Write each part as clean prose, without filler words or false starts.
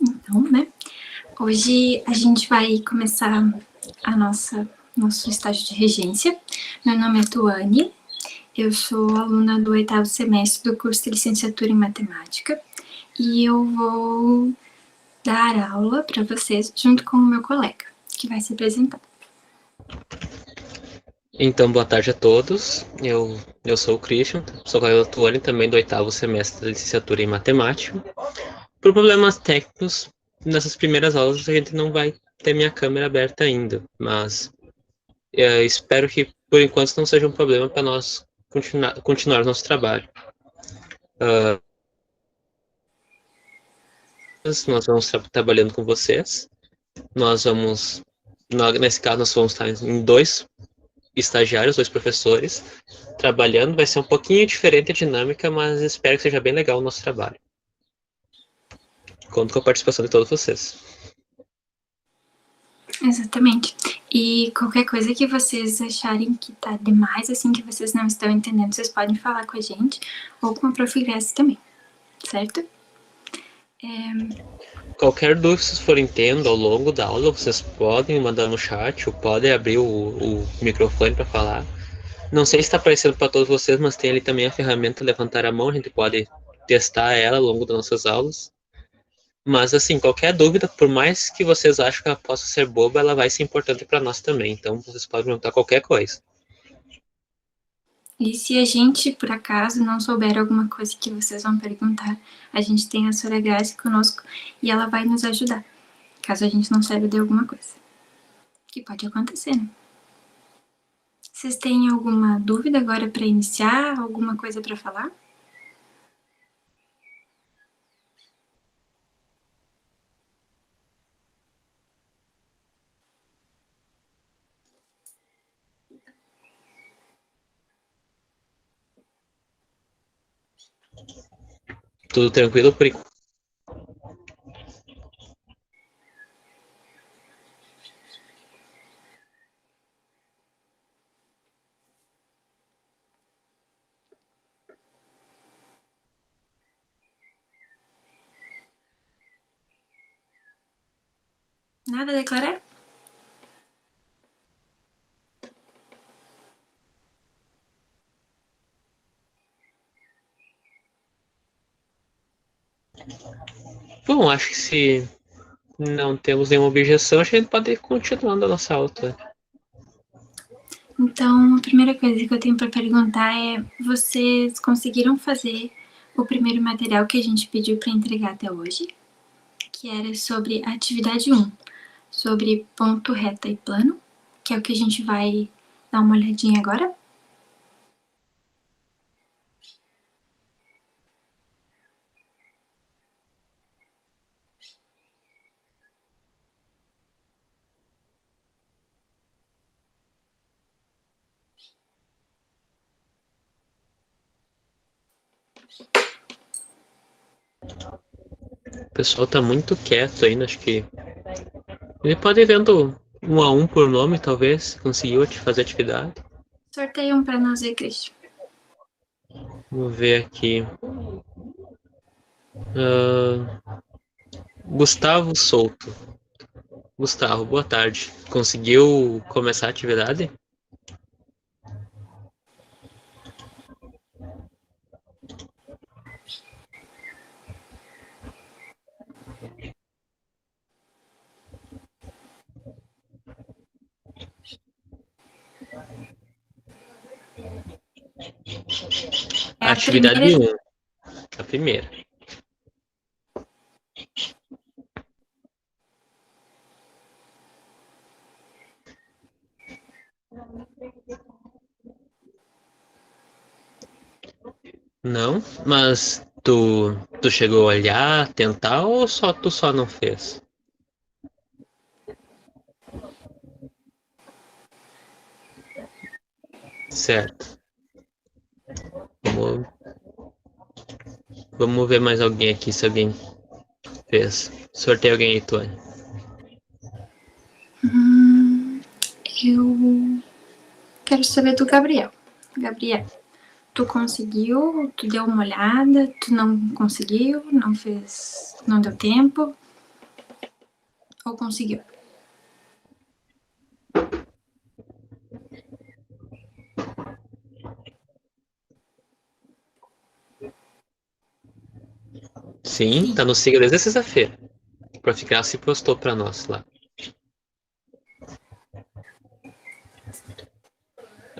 Então, né? Hoje a gente vai começar nosso estágio de regência. Meu nome é Tuane, eu sou aluna do 8º semestre do curso de licenciatura em matemática e eu vou dar aula para vocês junto com o meu colega, que vai se apresentar. Então, boa tarde a todos. Eu sou o Christian, sou colega da Tuane, também do 8º semestre da licenciatura em matemática. Por problemas técnicos, nessas primeiras aulas a gente não vai ter minha câmera aberta ainda, mas espero que por enquanto não seja um problema para nós continuar nosso trabalho. Nós vamos estar trabalhando com vocês. Nesse caso, nós vamos estar em 2 estagiários, 2 professores, trabalhando. Vai ser um pouquinho diferente a dinâmica, mas espero que seja bem legal o nosso trabalho. Conto com a participação de todos vocês. Exatamente. E qualquer coisa que vocês acharem que tá demais, assim, que vocês não estão entendendo, vocês podem falar com a gente ou com a Prof. Grace também, certo? Qualquer dúvida que vocês forem tendo ao longo da aula, vocês podem mandar no chat ou podem abrir o microfone para falar. Não sei se está aparecendo para todos vocês, mas tem ali também a ferramenta levantar a mão, a gente pode testar ela ao longo das nossas aulas. Mas, assim, qualquer dúvida, por mais que vocês achem que ela possa ser boba, ela vai ser importante para nós também. Então, vocês podem perguntar qualquer coisa. E se a gente, por acaso, não souber alguma coisa que vocês vão perguntar, a gente tem a Sra. Grace conosco e ela vai nos ajudar, caso a gente não saiba de alguma coisa. Que pode acontecer, né? Vocês têm alguma dúvida agora para iniciar? Alguma coisa para falar? Tudo tranquilo por enquanto? Nada a declarar? Bom, acho que se não temos nenhuma objeção, a gente pode ir continuando a nossa aula. Então, a primeira coisa que eu tenho para perguntar é: vocês conseguiram fazer o primeiro material que a gente pediu para entregar até hoje? Que era sobre a atividade 1, sobre ponto, reta e plano, que é o que a gente vai dar uma olhadinha agora. O pessoal tá muito quieto ainda, acho que ele pode ir vendo 1 a 1 por nome, talvez, conseguiu te fazer atividade. Sorteia um para nós aí, Cristian. Vamos ver aqui. Gustavo Souto. Gustavo, boa tarde. Conseguiu começar a atividade? Atividade 1. A primeira. Não, mas tu chegou a olhar, tentar ou tu só não fez? Certo. Vamos ver mais alguém aqui, se alguém fez. Sorteia alguém aí, Tuane. Eu quero saber do Gabriel. Gabriel, Tu conseguiu? Tu deu uma olhada? Tu não conseguiu? Não fez? Não deu tempo? Ou conseguiu? Sim, tá no Siga desde sexta-feira. O Prof. se postou pra nós lá.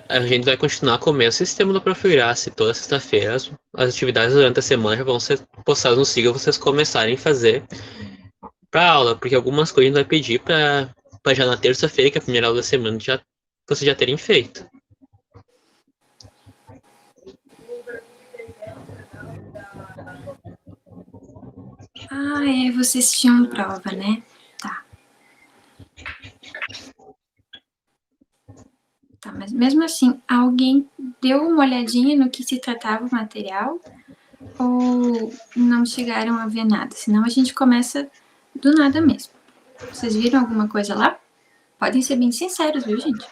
A gente vai continuar com o mesmo sistema do Prof. Toda sexta-feira as atividades durante a semana já vão ser postadas no Siga vocês começarem a fazer pra aula, porque algumas coisas a gente vai pedir pra já na terça-feira, que é a primeira aula da semana, vocês já terem feito. Ah, é, vocês tinham prova, né? Tá. Tá, mas mesmo assim, alguém deu uma olhadinha no que se tratava o material? Ou não chegaram a ver nada? Senão a gente começa do nada mesmo. Vocês viram alguma coisa lá? Podem ser bem sinceros, viu, gente?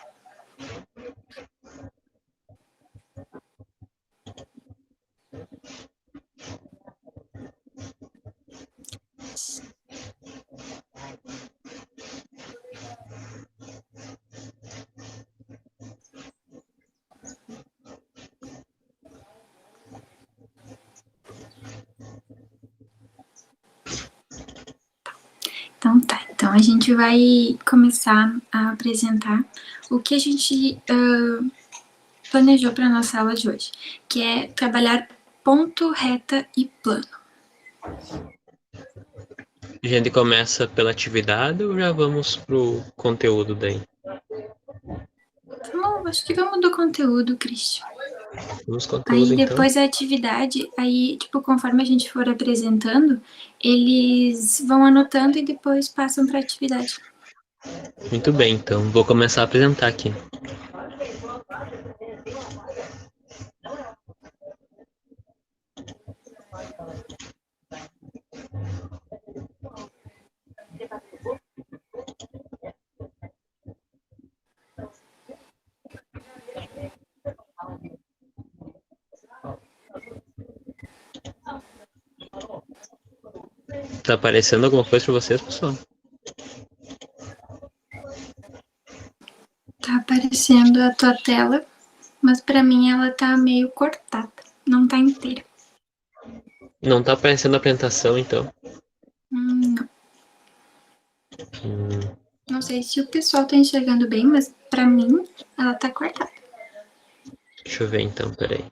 Então tá, então a gente vai começar a apresentar o que a gente planejou para nossa aula de hoje, que é trabalhar ponto, reta e plano. A gente começa pela atividade ou já vamos pro conteúdo daí? Acho que vamos do conteúdo, Cristian. Vamos conteúdo, Aí depois então. a atividade, aí, tipo, conforme a gente for apresentando, eles vão anotando e depois passam para atividade. Muito bem, então vou começar a apresentar aqui. Tá aparecendo alguma coisa para vocês, pessoal? Tá aparecendo a tua tela, mas para mim ela tá meio cortada, não tá inteira. Não tá aparecendo a apresentação, então. Não. Não sei se o pessoal tá enxergando bem, mas para mim ela tá cortada. Deixa eu ver então, peraí.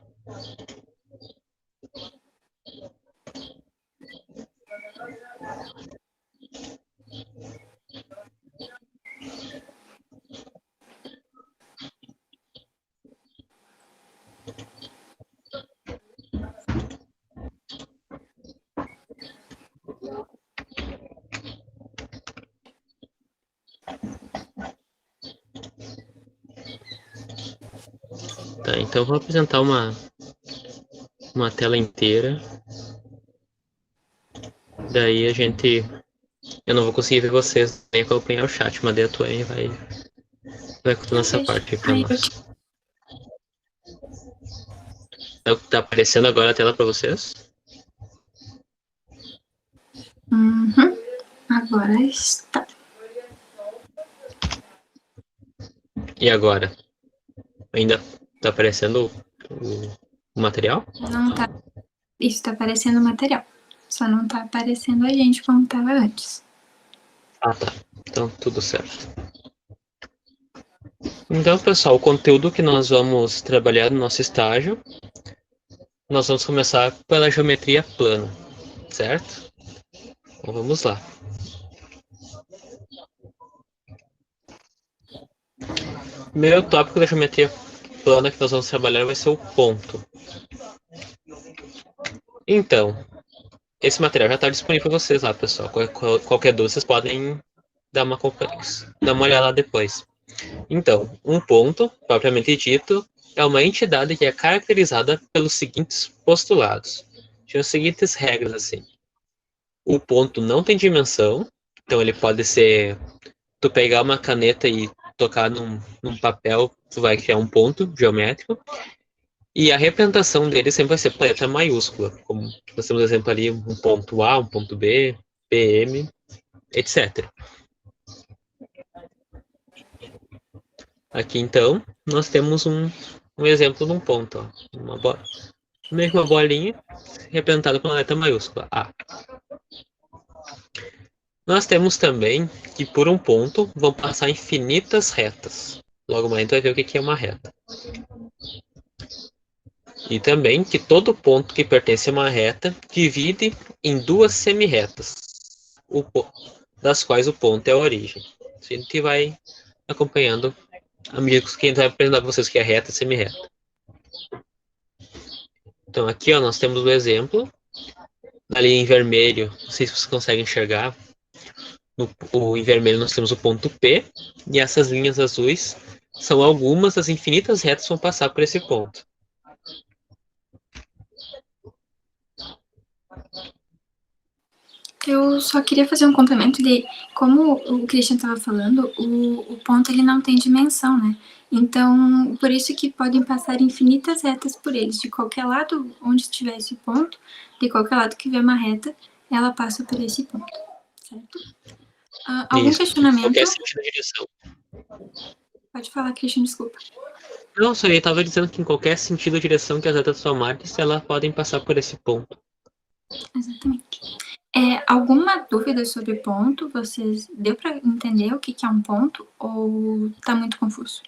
Tá, então eu vou apresentar uma tela inteira. Daí a gente... Eu não vou conseguir ver vocês, nem acompanhar o chat, mas daí a Tuane vai contando essa parte aí pra nós. Tá aparecendo agora a tela pra vocês? Uhum. Agora está. E agora? Ainda tá aparecendo o material? Não tá. Isso tá aparecendo o material. Só não tá aparecendo a gente como tava antes. Ah, tá. Então, tudo certo. Então, pessoal, o conteúdo que nós vamos trabalhar no nosso estágio, nós vamos começar pela geometria plana, certo? Então, vamos lá. O primeiro tópico da geometria plana que nós vamos trabalhar vai ser o ponto. Então, esse material já está disponível para vocês lá, pessoal. Qualquer dúvida, vocês podem dar uma olhada lá depois. Então, um ponto, propriamente dito, é uma entidade que é caracterizada pelos seguintes postulados. Tinha as seguintes regras, assim. O ponto não tem dimensão, então ele pode ser... Tu pegar uma caneta e tocar num papel, tu vai criar um ponto geométrico. E a representação dele sempre vai ser por letra maiúscula, como nós temos exemplo ali, um ponto A, um ponto B, PM, etc. Aqui, então, nós temos um exemplo de um ponto, ó, meio que uma bolinha representada com a letra maiúscula, A. Nós temos também que por um ponto vão passar infinitas retas. Logo mais a gente vai ver o que é uma reta. E também que todo ponto que pertence a uma reta divide em duas semirretas, das quais o ponto é a origem. A gente vai acompanhando amigos que a gente vai apresentar para vocês que é reta e semirreta. Então aqui ó, nós temos o exemplo. Ali em vermelho, não sei se vocês conseguem enxergar, em vermelho nós temos o ponto P, e essas linhas azuis são algumas das infinitas retas que vão passar por esse ponto. Eu só queria fazer um complemento de como o Christian estava falando, o ponto ele não tem dimensão, né? Então, por isso que podem passar infinitas retas por eles. De qualquer lado onde estiver esse ponto, de qualquer lado que vier uma reta, ela passa por esse ponto, certo? Algum Isso, questionamento? qualquer sentido de direção. Pode falar, Christian, desculpa. Não, só eu estava dizendo que em qualquer sentido ou direção que as retas tomarem, elas podem passar por esse ponto. Exatamente. Alguma dúvida sobre ponto? Vocês deu para entender o que é um ponto ou está muito confuso?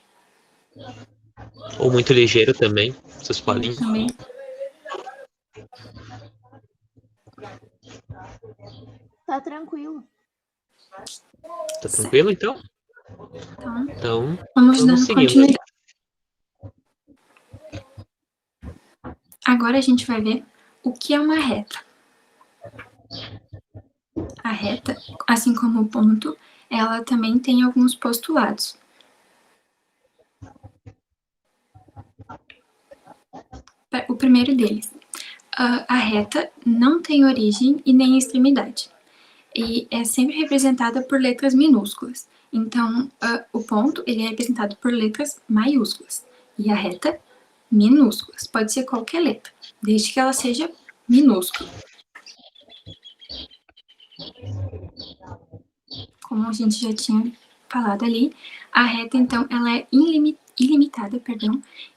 Ou muito ligeiro também, vocês podem. Também. Tá tranquilo. Tá tranquilo, então? Então vamos dar continuidade. Agora a gente vai ver o que é uma reta. A reta, assim como o ponto, ela também tem alguns postulados. O primeiro deles, a reta não tem origem e nem extremidade. E é sempre representada por letras minúsculas. Então, o ponto ele é representado por letras maiúsculas. E a reta, minúsculas. Pode ser qualquer letra, desde que ela seja minúscula. Como a gente já tinha falado ali, a reta, então, ela é ilimitada,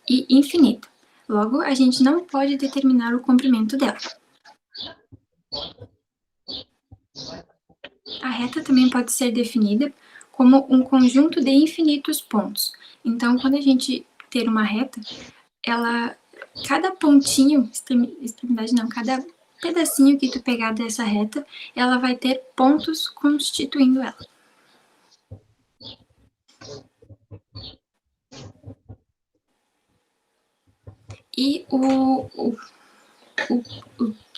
e infinita. Logo, a gente não pode determinar o comprimento dela. A reta também pode ser definida como um conjunto de infinitos pontos. Então, quando a gente ter uma reta, cada pontinho, extremidade não, cada pedacinho que tu pegar dessa reta, ela vai ter pontos constituindo ela. E o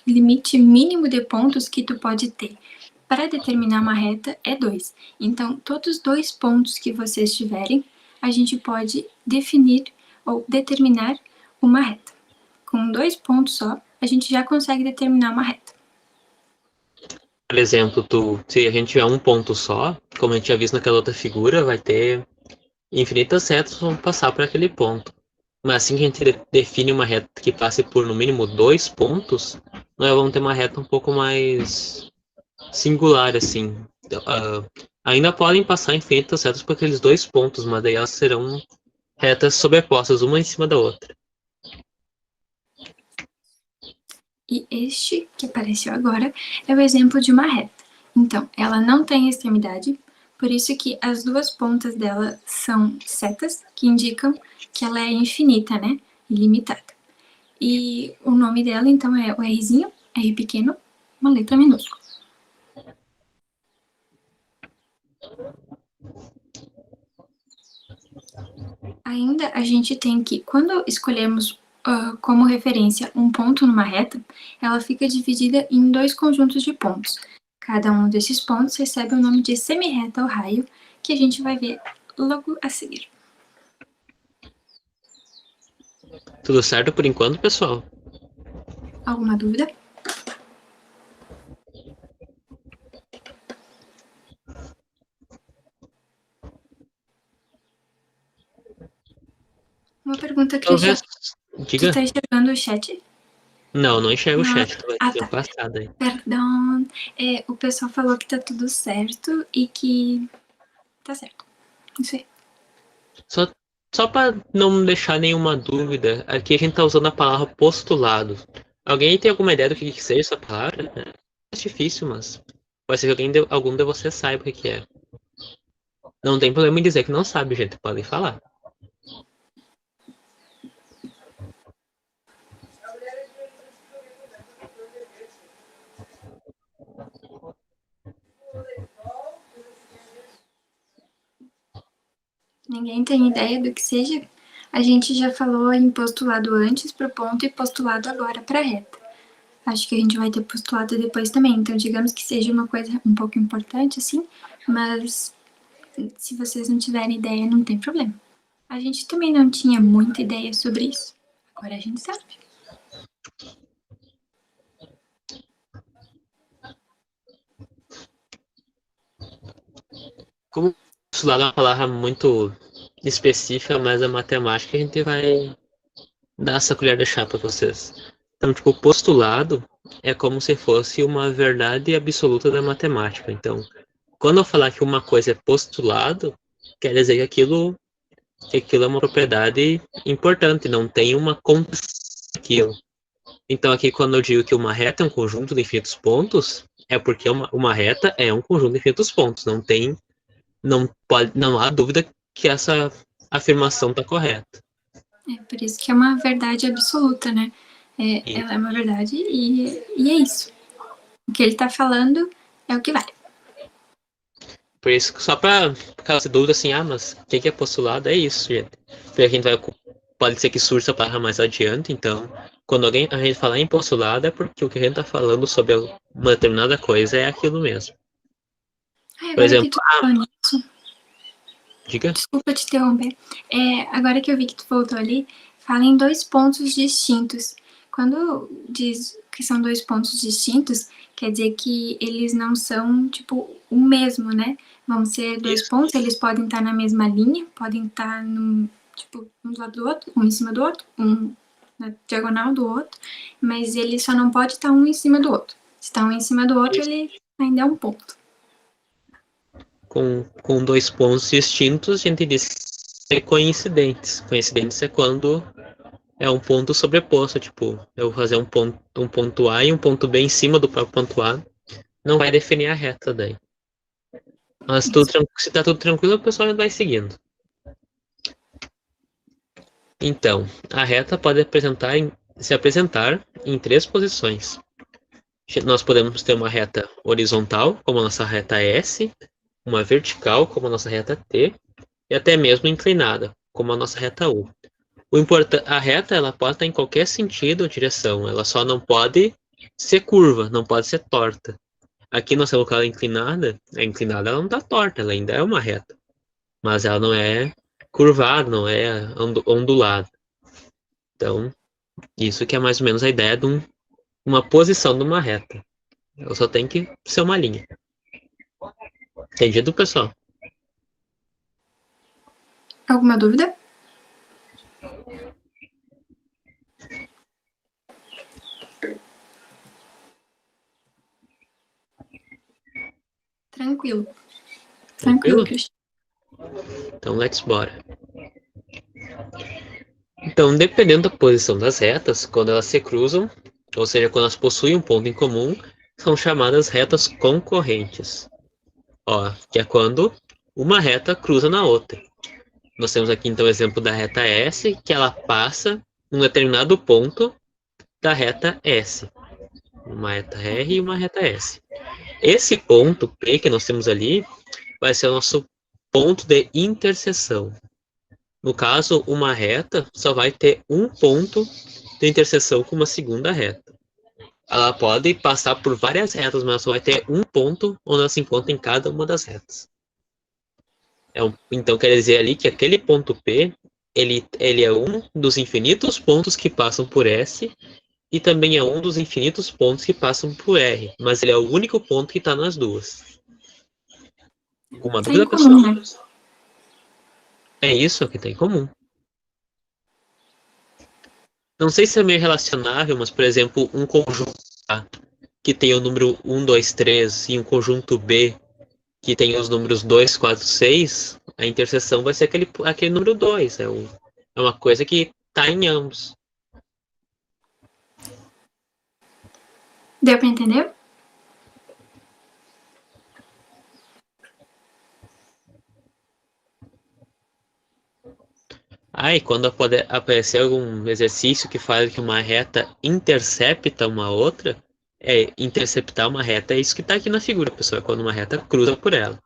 limite mínimo de pontos que tu pode ter para determinar uma reta é 2. Então, todos os 2 pontos que vocês tiverem, a gente pode definir ou determinar uma reta. Com 2 pontos só, a gente já consegue determinar uma reta. Por exemplo, se a gente tiver um ponto só, como a gente já visto naquela outra figura, vai ter infinitas retas que vão passar por aquele ponto. Mas assim que a gente define uma reta que passe por no mínimo 2 pontos, nós vamos ter uma reta um pouco mais singular, assim. Ainda podem passar infinitas retas por aqueles 2 pontos, mas daí elas serão retas sobrepostas, uma em cima da outra. E este que apareceu agora é o exemplo de uma reta. Então, ela não tem extremidade, por isso que as 2 pontas dela são setas, que indicam que ela é infinita, né? Ilimitada. E o nome dela, então, é o Rzinho, R pequeno, uma letra minúscula. Ainda a gente tem que, quando escolhemos como referência um ponto numa reta, ela fica dividida em 2 conjuntos de pontos. Cada um desses pontos recebe o nome de semirreta ou raio, que a gente vai ver logo a seguir. Tudo certo por enquanto, pessoal? Alguma dúvida? Uma pergunta, Cristian. Tu Diga. tá enxergando o chat? Não enxergo o chat, tu vai Ah, ter tá. passado aí. Perdão. O pessoal falou que tá tudo certo e que tá certo. Isso aí. Só para não deixar nenhuma dúvida, aqui a gente tá usando a palavra postulado. Alguém tem alguma ideia do que seja essa palavra? É difícil, mas pode ser que algum de vocês saiba o que é. Não tem problema em dizer que não sabe, gente. Podem falar. Ninguém tem ideia do que seja? A gente já falou em postulado antes pro ponto e postulado agora pra reta. Acho que a gente vai ter postulado depois também. Então, digamos que seja uma coisa um pouco importante, assim, mas se vocês não tiverem ideia, não tem problema. A gente também não tinha muita ideia sobre isso. Agora a gente sabe. Como postulado é uma palavra muito específica, mas a matemática a gente vai dar essa colher de chá para vocês. Então, tipo, postulado é como se fosse uma verdade absoluta da matemática. Então, quando eu falar que uma coisa é postulado, quer dizer que aquilo é uma propriedade importante, não tem uma conta daquilo. Então, aqui, quando eu digo que uma reta é um conjunto de infinitos pontos, é porque uma reta é um conjunto de infinitos pontos. Não há dúvida que essa afirmação está correta. Por isso que é uma verdade absoluta, né? E Ela é uma verdade e é isso. O que ele tá falando é o que vale. por isso, só para caso dúvida assim, mas o que é postulado? É isso, gente. Porque a gente pode ser que surja a palavra mais adiante, então, quando a gente falar em postulado, é porque o que a gente está falando sobre uma determinada coisa é aquilo mesmo. Por Agora que exemplo, tu falou nisso, diga. desculpa te interromper. Agora que eu vi que tu voltou ali, fala em dois pontos distintos. Quando diz que são dois pontos distintos, quer dizer que eles não são, tipo, o mesmo, né? Vão ser dois Isso. pontos, eles podem estar na mesma linha, podem estar tipo, um do lado do outro, um em cima do outro, um na diagonal do outro, mas ele só não pode estar um em cima do outro. Se está um em cima do outro, Isso. ele ainda é um ponto. Com dois pontos distintos, a gente diz que é coincidentes. Coincidentes é quando é um ponto sobreposto, tipo, eu vou fazer um ponto A e um ponto B em cima do próprio ponto A, não vai definir a reta daí. Mas se tá tudo tranquilo, o pessoal vai seguindo. Então, a reta pode se apresentar em três posições. Nós podemos ter uma reta horizontal, como a nossa reta S, uma vertical, como a nossa reta T, e até mesmo inclinada, como a nossa reta U. A reta ela pode estar em qualquer sentido ou direção, ela só não pode ser curva, não pode ser torta. Aqui nós temos ela inclinada, a inclinada ela não está torta, ela ainda é uma reta, mas ela não é curvada, não é ondulada. Então, isso que é mais ou menos a ideia de uma posição de uma reta. Ela só tem que ser uma linha. Entendido, pessoal? Alguma dúvida? Tranquilo. Tranquilo, Cristian. Então, let's bora. Então, dependendo da posição das retas, quando elas se cruzam, ou seja, quando elas possuem um ponto em comum, são chamadas retas concorrentes. Ó, que é quando uma reta cruza na outra. Nós temos aqui então o exemplo da reta S, que ela passa um determinado ponto da reta S. Uma reta R e uma reta S. Esse ponto P que nós temos ali vai ser o nosso ponto de interseção. No caso, uma reta só vai ter um ponto de interseção com uma segunda reta. Ela pode passar por várias retas, mas só vai ter um ponto onde ela se encontra em cada uma das retas. Então quer dizer ali que aquele ponto P, ele é um dos infinitos pontos que passam por S e também é um dos infinitos pontos que passam por R, mas ele é o único ponto que está nas duas. Alguma Tá dúvida, em comum, pessoal? né? É isso que tem em comum. Não sei se é meio relacionável, mas, por exemplo, um conjunto A que tem o número 1, 2, 3 e um conjunto B que tem os números 2, 4, 6, a interseção vai ser aquele número 2. É uma coisa que está em ambos. Deu para entender? E quando aparecer algum exercício que fala que uma reta intercepta uma outra, interceptar uma reta é isso que está aqui na figura, pessoal, é quando uma reta cruza por ela.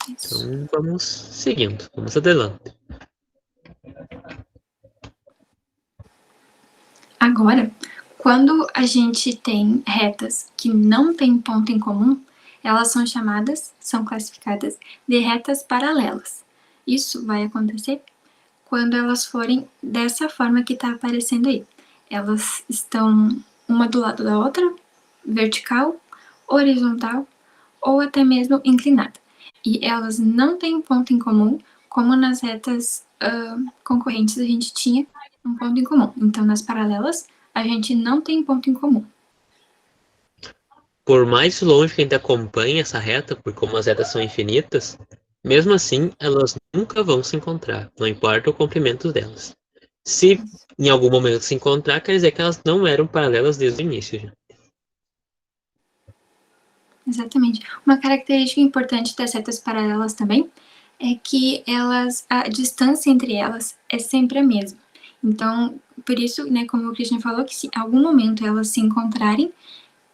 Isso. Então vamos seguindo, vamos adelante. Agora, quando a gente tem retas que não têm ponto em comum, elas são classificadas de retas paralelas. Isso vai acontecer quando elas forem dessa forma que está aparecendo aí. Elas estão uma do lado da outra, vertical, horizontal ou até mesmo inclinada. E elas não têm ponto em comum, como nas retas concorrentes a gente tinha um ponto em comum. Então, nas paralelas, a gente não tem ponto em comum. Por mais longe que a gente acompanhe essa reta, por como as retas são infinitas, mesmo assim, elas nunca vão se encontrar, não importa o comprimento delas. Se em algum momento se encontrar, quer dizer que elas não eram paralelas desde o início. Já. Exatamente. Uma característica importante das retas paralelas também é que a distância entre elas é sempre a mesma. Então, por isso, né, como o Christian falou, que se em algum momento elas se encontrarem,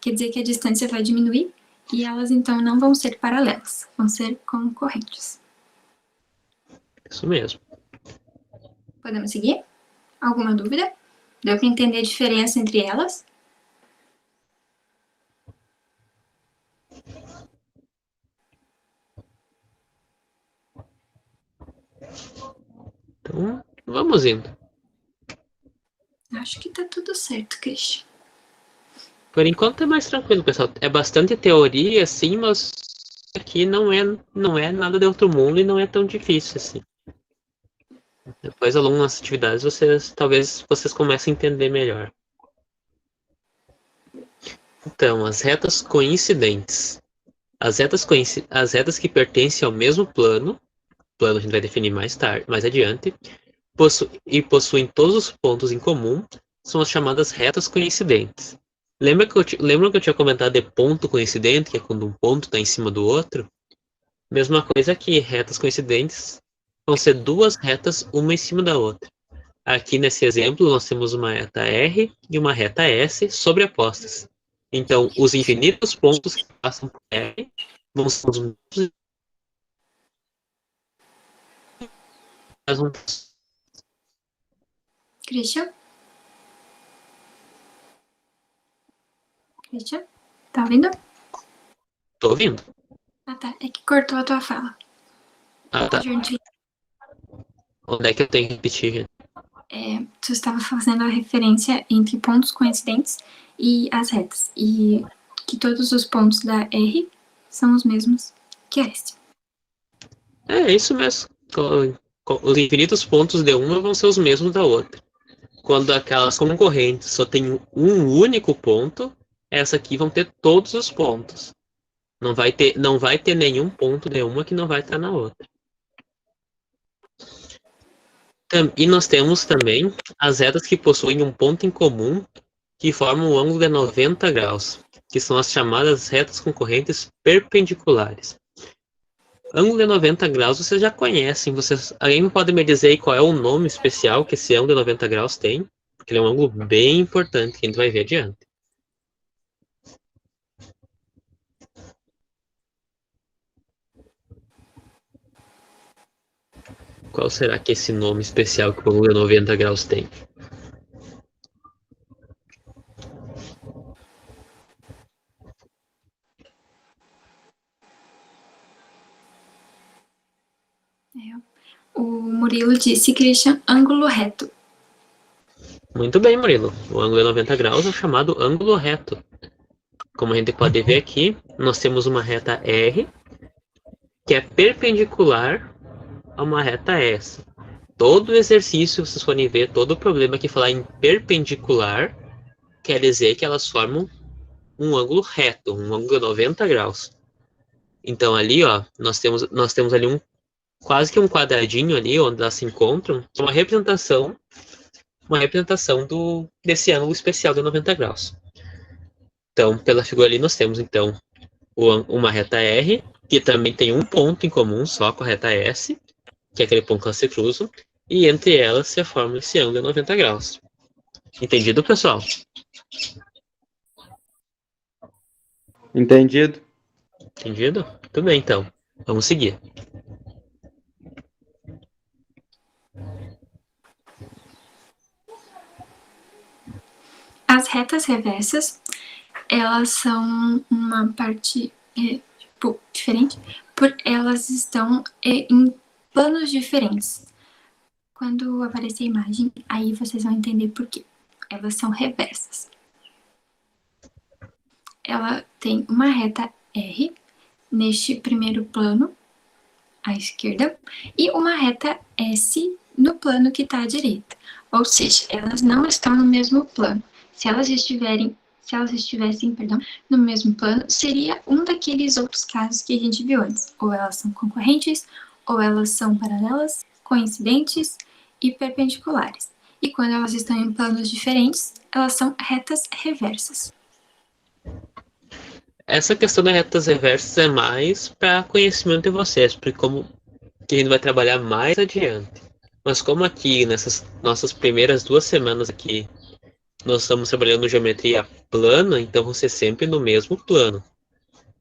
quer dizer que a distância vai diminuir e elas então não vão ser paralelas, vão ser concorrentes. Isso mesmo. Podemos seguir? Alguma dúvida? Deu para entender a diferença entre elas? Então, vamos indo. Acho que tá tudo certo, Christian. Por enquanto é mais tranquilo, pessoal. É bastante teoria, sim, mas aqui não é nada de outro mundo e não é tão difícil assim. Depois, ao longo das atividades, talvez vocês comecem a entender melhor. Então, as retas coincidentes. As retas que pertencem ao mesmo plano a gente vai definir mais adiante, possuem todos os pontos em comum, são as chamadas retas coincidentes. Lembra que eu tinha comentado de ponto coincidente, que é quando um ponto está em cima do outro? Mesma coisa aqui, retas coincidentes vão ser duas retas, uma em cima da outra. Aqui nesse exemplo, nós temos uma reta R e uma reta S sobrepostas. Então, os infinitos pontos que passam por R vão ser os mesmos. Christian? Christian? Tá ouvindo? Tô ouvindo. Ah, tá. É que cortou a tua fala. Tá. Gente, Onde é que eu tenho que repetir, gente? tu estava fazendo a referência entre pontos coincidentes e as retas. E que todos os pontos da R são os mesmos que a S. É isso mesmo. Os infinitos pontos de uma vão ser os mesmos da outra. Quando aquelas concorrentes só tem um único ponto, essa aqui vão ter todos os pontos. Não vai ter nenhum ponto de uma que não vai estar na outra. E nós temos também as retas que possuem um ponto em comum que formam um ângulo de 90 graus, que são as chamadas retas concorrentes perpendiculares. Ângulo de 90 graus vocês já conhecem. Alguém pode me dizer aí qual é o nome especial que esse ângulo de 90 graus tem? Porque ele é um ângulo bem importante que a gente vai ver adiante. Qual será que é esse nome especial que o ângulo de 90 graus tem? O Murilo disse, Christian, ângulo reto. Muito bem, Murilo. O ângulo de 90 graus é o chamado ângulo reto. Como a gente pode ver aqui, nós temos uma reta R, que é perpendicular a uma reta S. todo exercício, vocês forem ver, todo problema que falar em perpendicular, quer dizer que elas formam um ângulo reto, um ângulo de 90 graus. Então ali, ó, nós temos ali quase que um quadradinho ali onde elas se encontram, uma representação desse ângulo especial de 90 graus. Então, pela figura ali, nós temos então uma reta R, que também tem um ponto em comum só com a reta S, que é aquele ponto que elas se cruzam, e entre elas se forma esse ângulo de 90 graus. Entendido, pessoal? Entendido? Entendido? Tudo bem, então. Vamos seguir. As retas reversas, elas são uma parte diferente, porque elas estão em planos diferentes. Quando aparecer a imagem, aí vocês vão entender por quê. Elas são reversas. Ela tem uma reta R neste primeiro plano, à esquerda, e uma reta S no plano que está à direita. Ou seja, elas não estão no mesmo plano. Se elas estivessem, no mesmo plano, seria um daqueles outros casos que a gente viu antes. Ou elas são concorrentes, ou elas são paralelas, coincidentes e perpendiculares. E quando elas estão em planos diferentes, elas são retas reversas. Essa questão das retas reversas é mais para conhecimento de vocês, porque como que a gente vai trabalhar mais adiante. Mas como aqui, nessas nossas primeiras 2 semanas aqui, nós estamos trabalhando geometria plana, então vão ser sempre no mesmo plano.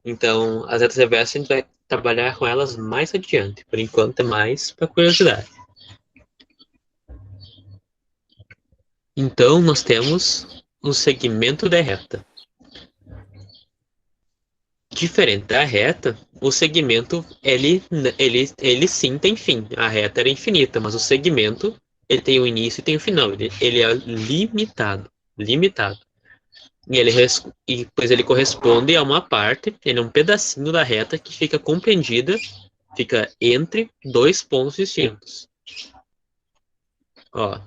Então, as retas reversas a gente vai trabalhar com elas mais adiante. Por enquanto é mais para curiosidade. Então, nós temos o segmento da reta. Diferente da reta, o segmento, ele sim tem fim. A reta era infinita, mas o segmento, ele tem o início e tem o final. Ele é limitado. E pois ele corresponde a uma parte, ele é um pedacinho da reta que fica compreendida, fica entre 2 pontos distintos. Ó,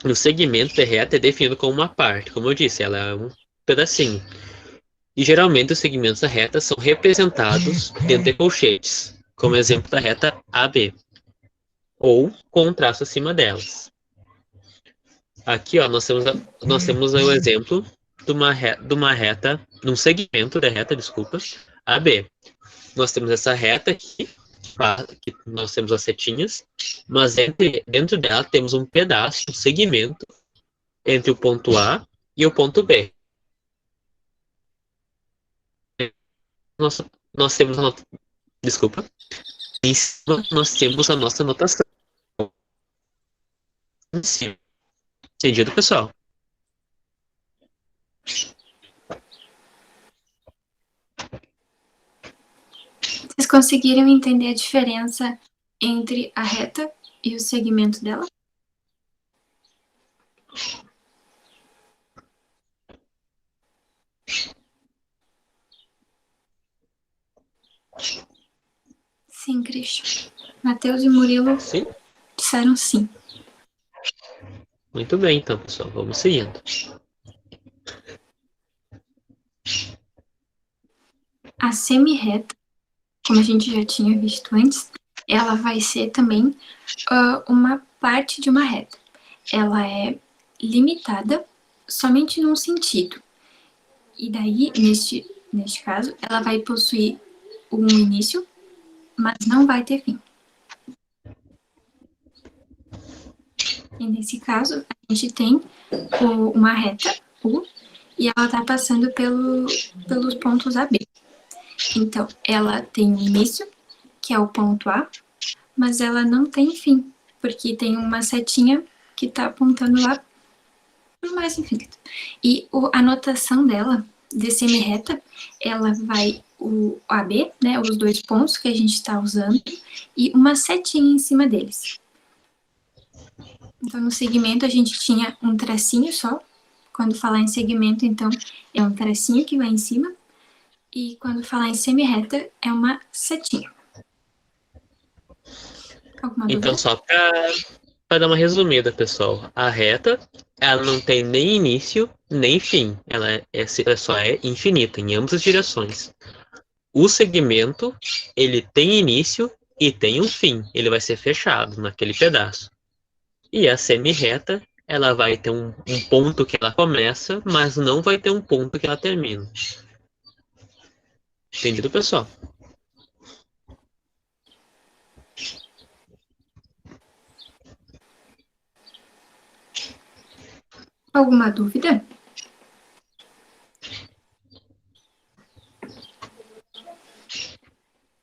o segmento da reta é definido como uma parte, como eu disse, ela é um pedacinho. E geralmente os segmentos da reta são representados dentro de colchetes, como exemplo da reta AB, ou com um traço acima delas. Aqui, ó, nós temos o exemplo de uma reta, de um segmento da reta, desculpa, AB. Nós temos essa reta aqui, que nós temos as setinhas, mas dentro dela temos um pedaço, um segmento entre o ponto A e o ponto B. Nós temos desculpa. Em cima nós temos a nossa notação. Em cima. Entendido, pessoal? Vocês conseguiram entender a diferença entre a reta e o segmento dela? Sim, Cristian. Matheus e Murilo Sim. disseram sim. Muito bem, então, pessoal. Vamos seguindo. A semi-reta, como a gente já tinha visto antes, ela vai ser também uma parte de uma reta. Ela é limitada somente num sentido. E daí, neste caso, ela vai possuir um início, mas não vai ter fim. E nesse caso, a gente tem uma reta U e ela está passando pelos pontos AB. Então, ela tem um início, que é o ponto A, mas ela não tem fim, porque tem uma setinha que está apontando lá para o mais infinito. E a notação dela, de semi-reta, ela vai o AB, né, os 2 pontos que a gente está usando, e uma setinha em cima deles. Então, no segmento, a gente tinha um tracinho só. Quando falar em segmento, então, é um tracinho que vai em cima. E quando falar em semi-reta, é uma setinha. Alguma Então, dúvida? só Para dar uma resumida, pessoal, a reta, ela não tem nem início nem fim. Ela só é infinita em ambas as direções. O segmento, ele tem início e tem um fim. Ele vai ser fechado naquele pedaço. E a semi-reta, ela vai ter um ponto que ela começa, mas não vai ter um ponto que ela termina. Entendido, pessoal? Alguma dúvida?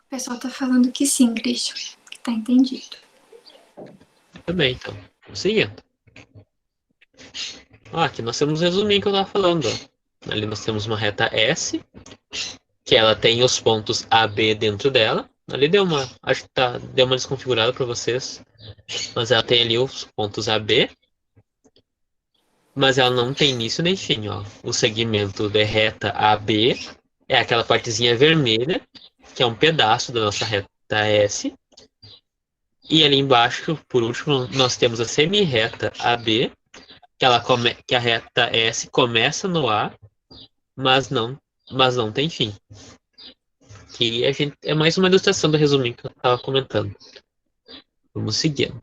O pessoal tá falando que sim, Christian, que tá entendido. Tudo bem, então. Vamos seguindo. Aqui nós temos um resuminho que eu estava falando. Ali nós temos uma reta S, que ela tem os pontos A, B dentro dela. Ali acho que deu uma desconfigurada para vocês, mas ela tem ali os pontos A, B, mas ela não tem início nem fim, ó. O segmento de reta AB é aquela partezinha vermelha, que é um pedaço da nossa reta S. E ali embaixo, por último, nós temos a semi-reta AB, que a reta S começa no A, mas não tem fim. Que é mais uma ilustração do resuminho que eu estava comentando. Vamos seguindo.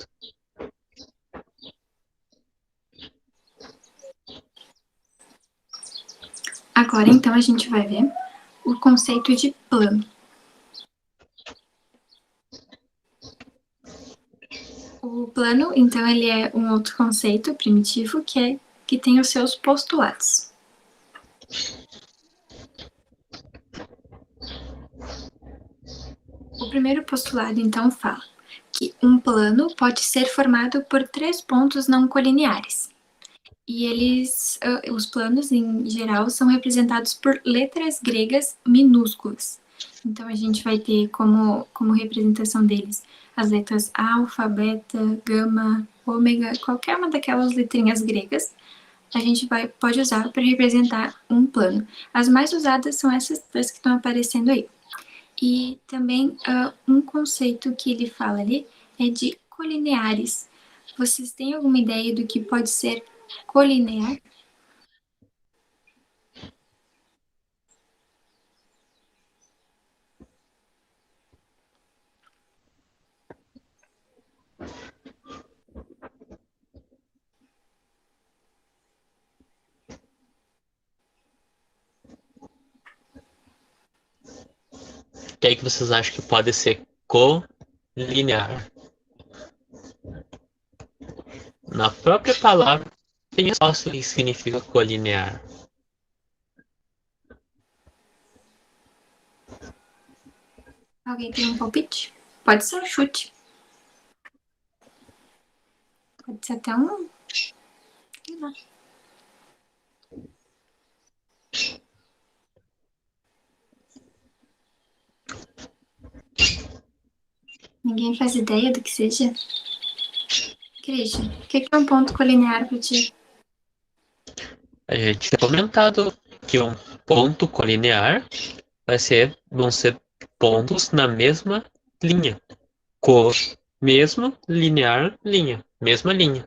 Agora, então, a gente vai ver o conceito de plano. O plano, então, ele é um outro conceito primitivo que tem os seus postulados. O primeiro postulado, então, fala que um plano pode ser formado por 3 pontos não colineares. E os planos, em geral, são representados por letras gregas minúsculas. Então, a gente vai ter como representação deles as letras alfa, beta, gama, ômega, qualquer uma daquelas letrinhas gregas, a gente pode usar para representar um plano. As mais usadas são essas duas que estão aparecendo aí. E também um conceito que ele fala ali é de colineares. Vocês têm alguma ideia do que pode ser colinear? O que é que vocês acham que pode ser colinear? Na própria palavra, tem resposta o que significa colinear. Alguém tem um palpite? Pode ser um chute. Pode ser até um... sei lá. Ninguém faz ideia do que seja? Christian, o que é um ponto colinear para ti? A gente tinha comentado que um ponto colinear vão ser pontos na mesma linha. Mesmo, linear, linha. Mesma linha.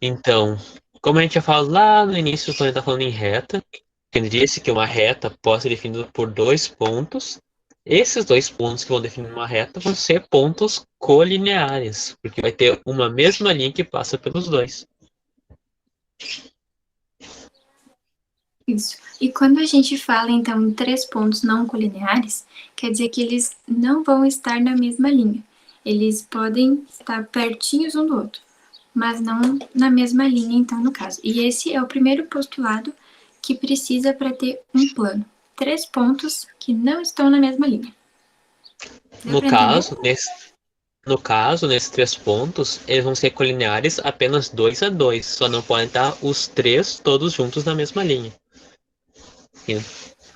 Então, como a gente já falou lá no início, quando a gente está falando em reta, quem disse que uma reta pode ser definida por 2 pontos, esses 2 pontos que vão definir uma reta vão ser pontos colineares, porque vai ter uma mesma linha que passa pelos dois. Isso. E quando a gente fala, então, em 3 pontos não colineares, quer dizer que eles não vão estar na mesma linha. Eles podem estar pertinhos um do outro, mas não na mesma linha, então, no caso. E esse é o primeiro postulado que precisa para ter um plano. 3 pontos que não estão na mesma linha. No caso, nesses 3 pontos, eles vão ser colineares apenas 2 a 2, só não podem estar os 3 todos juntos na mesma linha.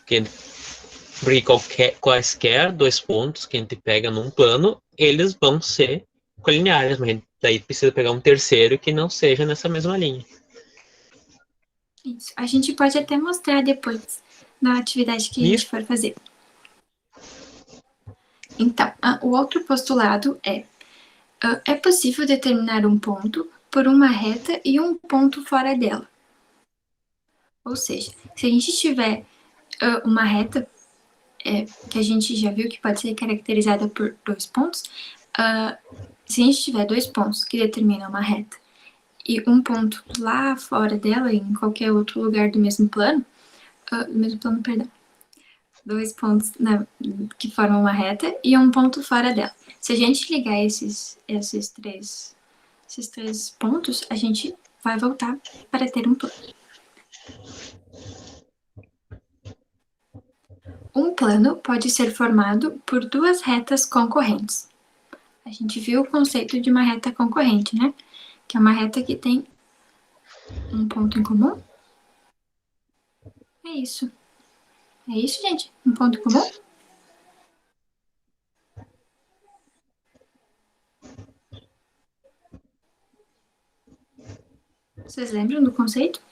Porque quaisquer 2 pontos que a gente pega num plano, eles vão ser colineares, mas a gente daí precisa pegar um terceiro que não seja nessa mesma linha. Isso. A gente pode até mostrar depois na atividade que a gente for fazer. Então, o outro postulado é É possível determinar um ponto por uma reta e um ponto fora dela. Ou seja, se a gente tiver uma reta que a gente já viu que pode ser caracterizada por 2 pontos, se a gente tiver 2 pontos que determinam uma reta e um ponto lá fora dela, em qualquer outro lugar do mesmo plano, perdão, 2 pontos que formam uma reta e um ponto fora dela. Se a gente ligar esses três pontos, a gente vai voltar para ter um plano. Um plano pode ser formado por 2 retas concorrentes. A gente viu o conceito de uma reta concorrente, né? Que é uma reta que tem um ponto em comum. É isso. É isso, gente? Um ponto em comum? Vocês lembram do conceito?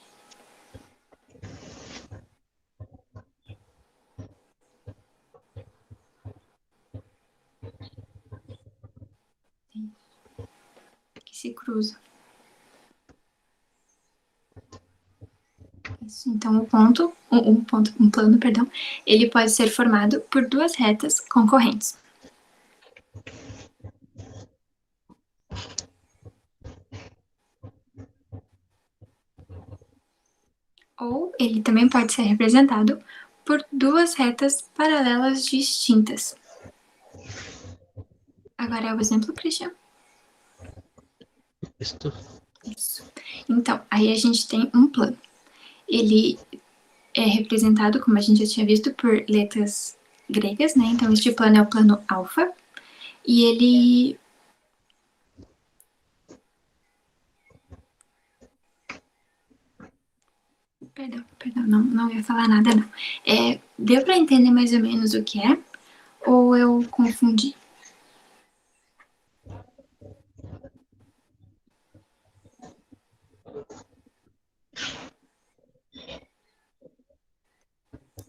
Que se cruza. Isso. Então, um plano, ele pode ser formado por 2 retas concorrentes. Ou ele também pode ser representado por 2 retas paralelas distintas. Agora é o exemplo, Christian? Isso. Então, aí a gente tem um plano. Ele é representado, como a gente já tinha visto, por letras gregas, né? Então, este plano é o plano alfa. E ele... Perdão, não ia falar nada, não. Deu para entender mais ou menos o que é? Ou eu confundi?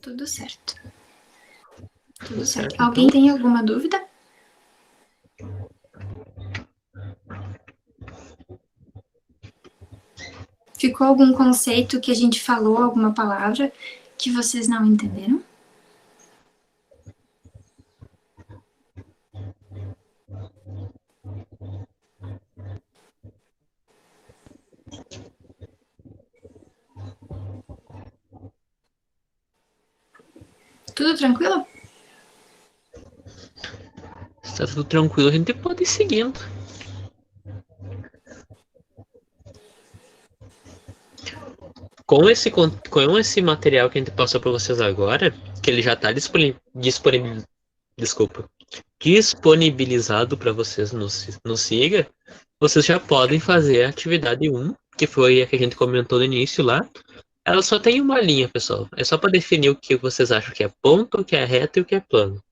Tudo certo. Tudo certo. Alguém tem alguma dúvida? Ficou algum conceito que a gente falou, alguma palavra que vocês não entenderam? Tudo tranquilo? Se tá tudo tranquilo, a gente pode ir seguindo. Com esse material que a gente passou para vocês agora, que ele já está disponibilizado para vocês no Siga, vocês já podem fazer a atividade 1, que foi a que a gente comentou no início lá. Ela só tem uma linha, pessoal. É só para definir o que vocês acham que é ponto, o que é reto e o que é plano.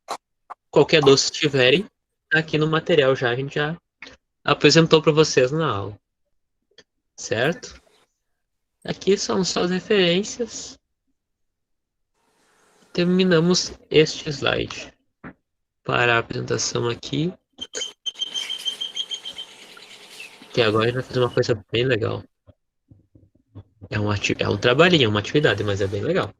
Qualquer dúvida que tiverem, aqui no material a gente já apresentou para vocês na aula. Certo? Aqui são só as referências. Terminamos este slide. Para a apresentação aqui. Que agora a gente vai fazer uma coisa bem legal. É um trabalhinho, é uma atividade, mas é bem legal.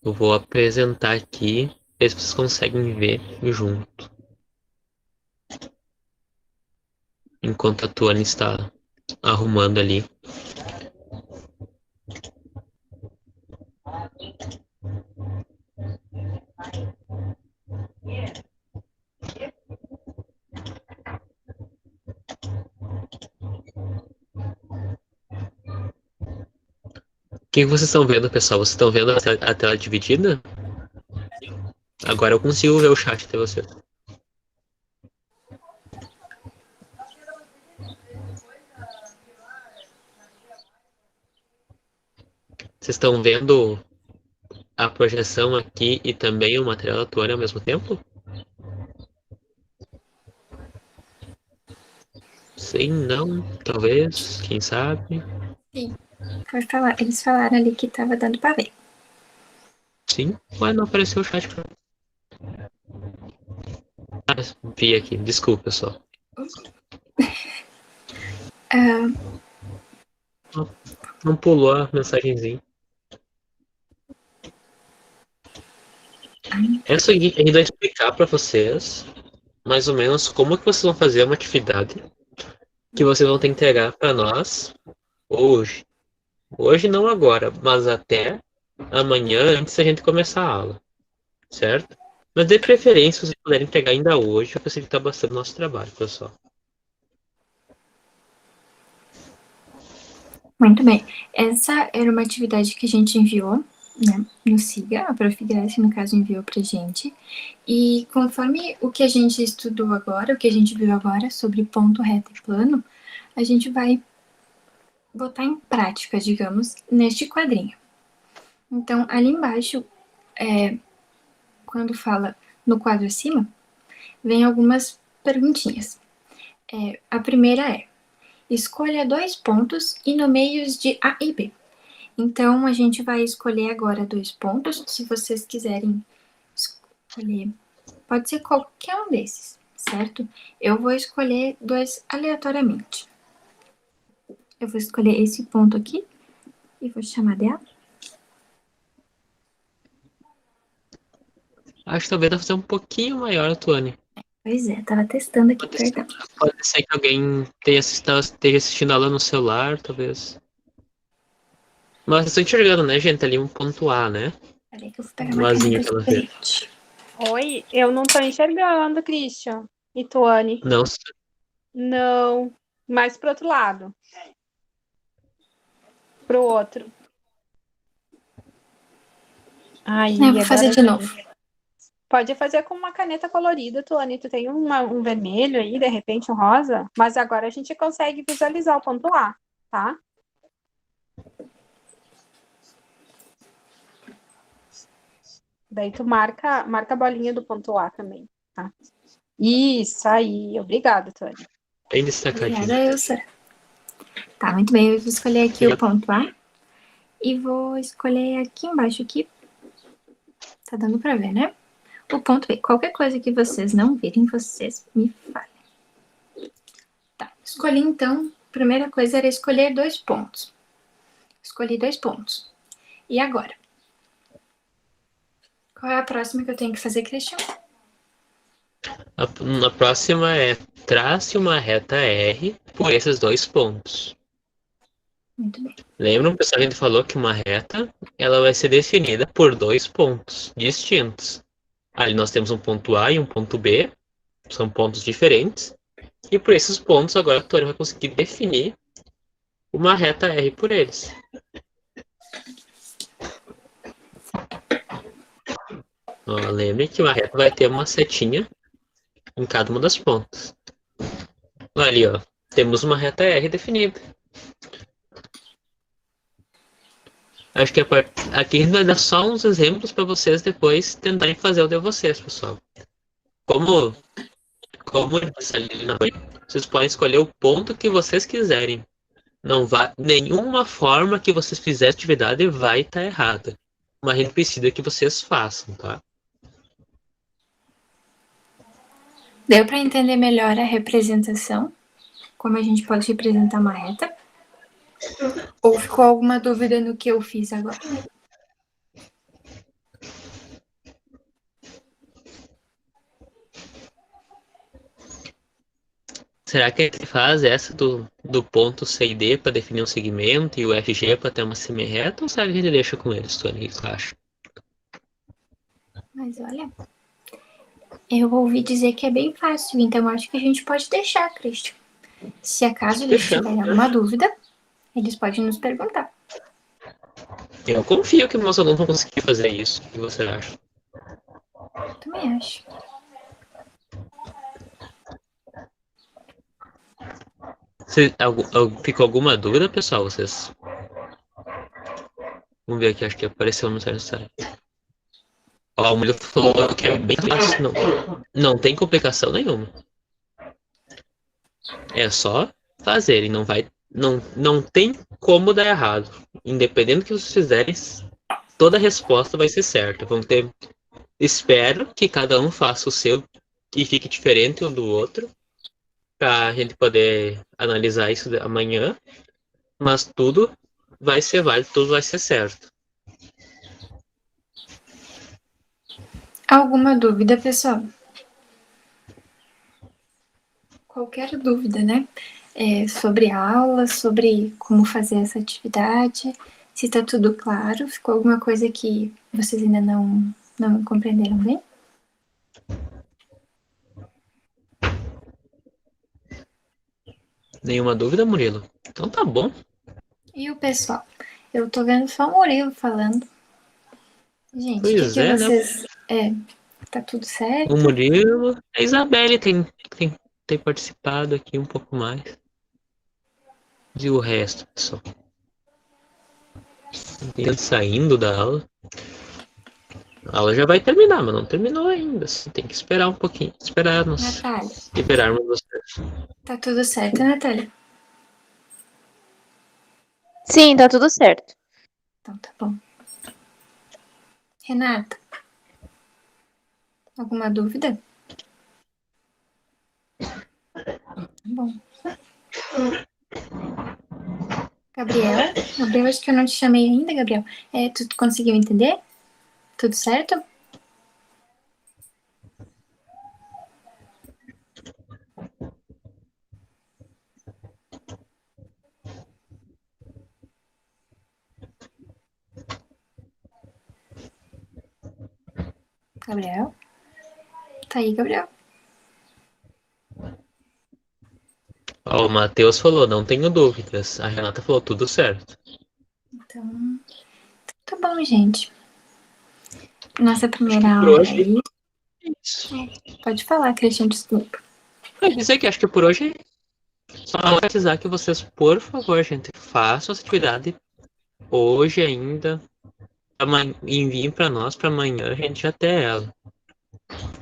Eu vou apresentar aqui, ver se vocês conseguem ver junto. Enquanto a Tuane está arrumando ali. O que vocês estão vendo, pessoal? Vocês estão vendo a tela dividida? Agora eu consigo ver o chat de vocês. Vocês estão vendo a projeção aqui e também o material da Tuane ao mesmo tempo? Sim, não, talvez, quem sabe. Eles falaram ali que tava dando pra ver. Sim, mas não apareceu o chat pra mim. Vi aqui, desculpa só. Ah, Não pulou a mensagenzinha. É o seguinte, a gente vai explicar pra vocês mais ou menos como que vocês vão fazer uma atividade que vocês vão ter que entregar pra nós hoje. Hoje não agora, mas até amanhã antes da gente começar a aula, certo? Mas de preferência, se vocês puderem entregar ainda hoje, vai facilitar bastante o nosso trabalho, pessoal. muito bem. Essa era uma atividade que a gente enviou, né, no SIGA, a Prof. Grace, no caso, enviou pra gente. E conforme o que a gente estudou agora, o que a gente viu agora sobre ponto, reto e plano, a gente vai botar em prática, digamos, neste quadrinho. Então, ali embaixo, quando fala no quadro acima, vem algumas perguntinhas. A primeira é: escolha 2 pontos e nomeios de A e B. Então, a gente vai escolher agora 2 pontos. Se vocês quiserem escolher, pode ser qualquer um desses, certo? Eu vou escolher 2 aleatoriamente. Eu vou escolher esse ponto aqui e vou chamar de A. Acho que talvez dá pra fazer um pouquinho maior, Tuane. Pois é, tava testando aqui, perdão. Pode ser que alguém esteja assistindo a aula no celular, talvez. Mas eu estou enxergando, né, gente? Ali um ponto A, né? Peraí que eu vou pegar uma Lazinha caneta pela vez. diferente. Oi, eu não tô enxergando, Christian. E Tuane? Não, Não. Mais pro outro lado. Pro outro. Aí, Eu vou fazer de novo. Pode fazer com uma caneta colorida, Tuane. Tu tem um vermelho aí, de repente um rosa, mas agora a gente consegue visualizar o ponto A, tá? Daí tu marca a bolinha do ponto A também, tá? Isso aí. Obrigada, Tuane. bem destacadinho. Obrigada, Elsa. Tá, muito bem. Eu vou escolher aqui o ponto A. E vou escolher aqui embaixo, aqui. Tá dando pra ver, né? O ponto B. Qualquer coisa que vocês não virem, vocês me falem. Tá, escolhi então. Primeira coisa era escolher 2 pontos. Escolhi 2 pontos. E agora? Qual é a próxima que eu tenho que fazer, Christian? A próxima é trace uma reta R por esses 2 pontos. Muito bem. Lembram, pessoal, a gente falou que uma reta ela vai ser definida por 2 pontos distintos. Ali nós temos um ponto A e um ponto B, são pontos diferentes. E por esses pontos agora a Tônia vai conseguir definir uma reta R por eles. Ó, lembre que uma reta vai ter uma setinha em cada uma das pontas. Ali, ó, temos uma reta R definida. Acho que aqui a gente vai dar só uns exemplos para vocês depois tentarem fazer o de vocês, pessoal. Como eu disse ali na frente, vocês podem escolher o ponto que vocês quiserem. Não vai, nenhuma forma que vocês fizerem atividade vai estar errada. Mas a gente precisa que vocês façam, tá? Deu para entender melhor a representação? Como a gente pode representar uma reta? Ou ficou alguma dúvida no que eu fiz agora? Será que a gente faz essa do ponto C e D para definir um segmento e o FG para ter uma semi-reta? Ou será que a gente deixa com eles, Tony? O que tu acha? Mas olha, eu ouvi dizer que é bem fácil, então acho que a gente pode deixar, Christian. Se acaso eles tiverem alguma dúvida, eles podem nos perguntar. Eu confio que meus alunos vão conseguir fazer isso. O que você acha? Eu também acho. Ficou alguma dúvida, pessoal? Vocês? Vamos ver aqui, acho que apareceu no site. Ó, o Mulher falou que é bem fácil. Não tem complicação nenhuma. É só fazerem. Não tem como dar errado. Independente do que vocês fizerem, toda resposta vai ser certa. Espero que cada um faça o seu e fique diferente um do outro, para a gente poder analisar isso amanhã. Mas tudo vai ser válido, tudo vai ser certo. Alguma dúvida, pessoal? Qualquer dúvida, né? Sobre a aula, sobre como fazer essa atividade, se está tudo claro, ficou alguma coisa que vocês ainda não compreenderam bem? Nenhuma dúvida, Murilo? Então tá bom. E o pessoal? Eu tô vendo só o Murilo falando. Gente, o que Pois é, né? vocês... tá tudo certo? O Murilo, a Isabelle tem participado aqui um pouco mais. E o resto, pessoal? Tem saindo da aula. A aula já vai terminar, mas não terminou ainda. Você tem que esperar um pouquinho. Esperarmos. Natália, Esperarmos vocês. tá tudo certo, Natália? Sim, tá tudo certo. Então tá bom. Renata, alguma dúvida? Tá bom. Gabriel, acho que eu não te chamei ainda, Gabriel. Tu conseguiu entender? Tudo certo? Gabriel? Tá aí, Gabriel? Ó, o Matheus falou, não tenho dúvidas. A Renata falou, tudo certo. Então, tá bom, gente. Nossa primeira Por aula hoje aí. é isso. Pode falar, Cristian, desculpa. Quer dizer que acho que por hoje só precisar que vocês, por favor, gente, façam essa atividade hoje ainda. Enviem para nós para amanhã a gente já ter ela.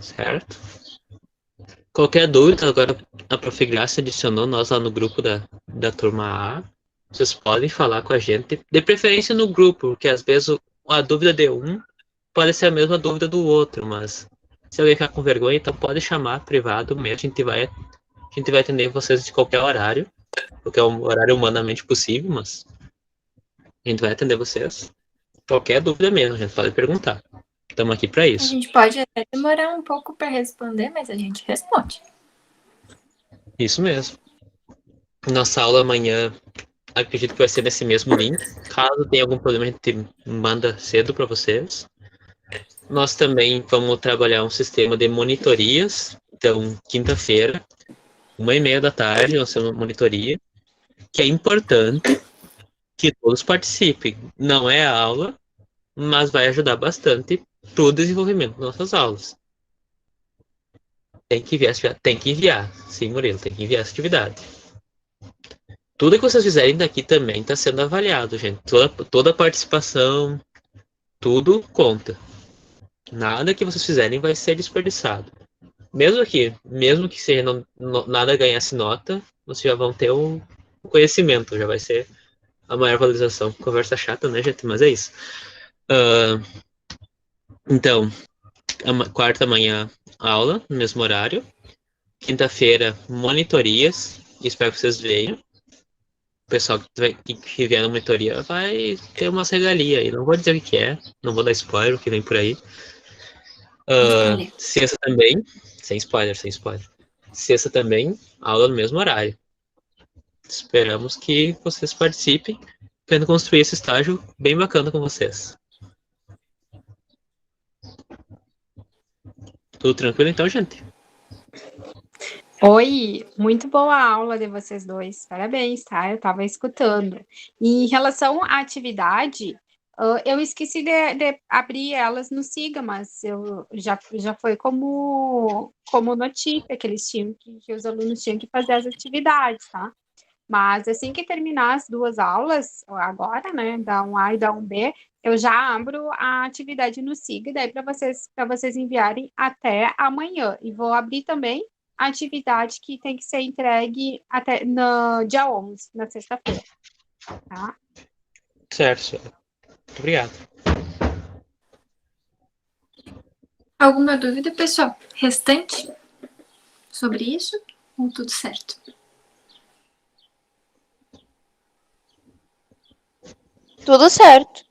Certo? Qualquer dúvida, agora a Prof. Graça adicionou nós lá no grupo da turma A. Vocês podem falar com a gente, de preferência no grupo, porque às vezes a dúvida de um pode ser a mesma dúvida do outro, mas se alguém ficar com vergonha, então pode chamar privado mesmo, a gente vai atender vocês de qualquer horário, porque é um horário humanamente possível, mas a gente vai atender vocês. Qualquer dúvida mesmo, a gente pode perguntar. Estamos aqui para A isso. gente pode até demorar um pouco para responder, mas a gente responde. Isso mesmo. Nossa aula amanhã, acredito que vai ser nesse mesmo link. Caso tenha algum problema, a gente manda cedo para vocês. Nós também vamos trabalhar um sistema de monitorias. Então, quinta-feira, 1h30 da tarde, nós temos uma monitoria, que é importante que todos participem. Não é a aula, mas vai ajudar bastante para o desenvolvimento das nossas aulas. Tem que enviar. Sim, Murilo, tem que enviar essa atividade. Tudo que vocês fizerem daqui também está sendo avaliado, gente. Toda participação, tudo conta. Nada que vocês fizerem vai ser desperdiçado. Mesmo que seja nada ganhasse nota, vocês já vão ter o conhecimento, já vai ser a maior valorização. Conversa chata, né, gente? Mas é isso. Então, quarta manhã, aula, no mesmo horário. Quinta-feira, monitorias. Espero que vocês venham. O pessoal que vier na monitoria vai ter uma regalia aí. Não vou dizer o que é, não vou dar spoiler, o que vem por aí. Sexta também, sem spoiler. Sexta também, aula no mesmo horário. Esperamos que vocês participem, querendo construir esse estágio bem bacana com vocês. Tudo tranquilo então, gente? Oi, muito boa a aula de vocês dois. Parabéns, tá? Eu estava escutando. E em relação à atividade, eu esqueci de abrir elas no Siga, mas eu já foi como notícia que eles tinham que os alunos tinham que fazer as atividades, tá? Mas assim que terminar as duas aulas, agora, né, da 1A e da 1B, eu já abro a atividade no Siga, daí para vocês enviarem até amanhã. E vou abrir também atividade que tem que ser entregue até no dia 11, na sexta-feira, tá? Certo, senhora. Muito obrigado. Alguma dúvida, pessoal? Restante sobre isso? Ou tudo certo? Tudo certo.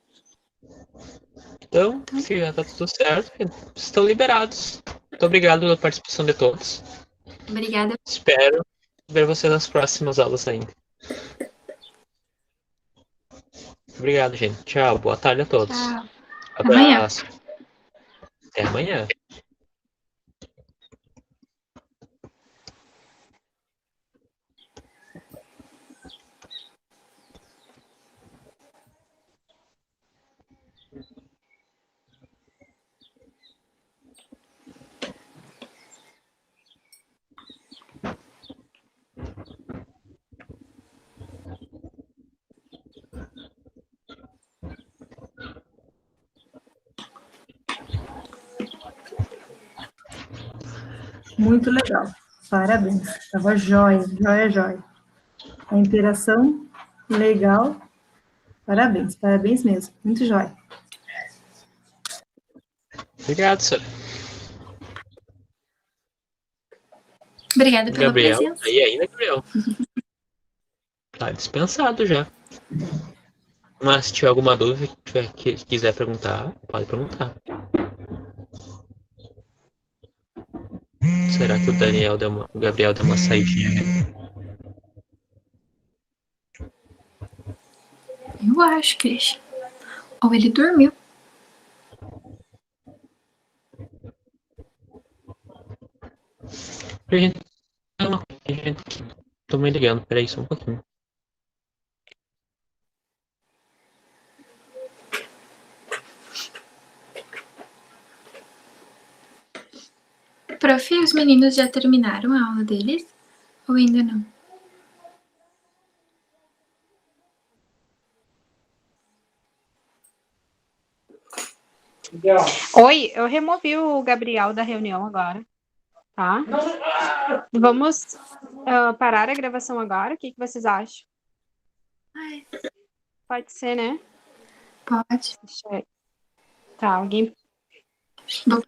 Então, se já tá tudo certo, estão liberados. Muito obrigado pela participação de todos. Obrigada. Espero ver vocês nas próximas aulas ainda. Obrigado, gente. Tchau. Boa tarde a todos. Tchau. Até amanhã. Abraço. Até amanhã. Muito legal. Parabéns. Estava jóia, jóia, jóia. A interação, legal. Parabéns, parabéns mesmo. Muito jóia. Obrigado, senhora. Obrigada pela Gabriel, presença. aí ainda, Gabriel. Tá dispensado já. Mas se tiver alguma dúvida que quiser perguntar, pode perguntar. Será que o Gabriel deu uma saidinha? Eu acho, Cris. Ou ele dormiu. Gente, não, gente, tô me ligando, peraí só um pouquinho. Prof, os meninos já terminaram a aula deles? Ou ainda não? Oi, eu removi o Gabriel da reunião agora, tá? Vamos parar a gravação agora? O que vocês acham? Ai, Pode ser, né? pode. Deixa eu... Tá, alguém... Bom.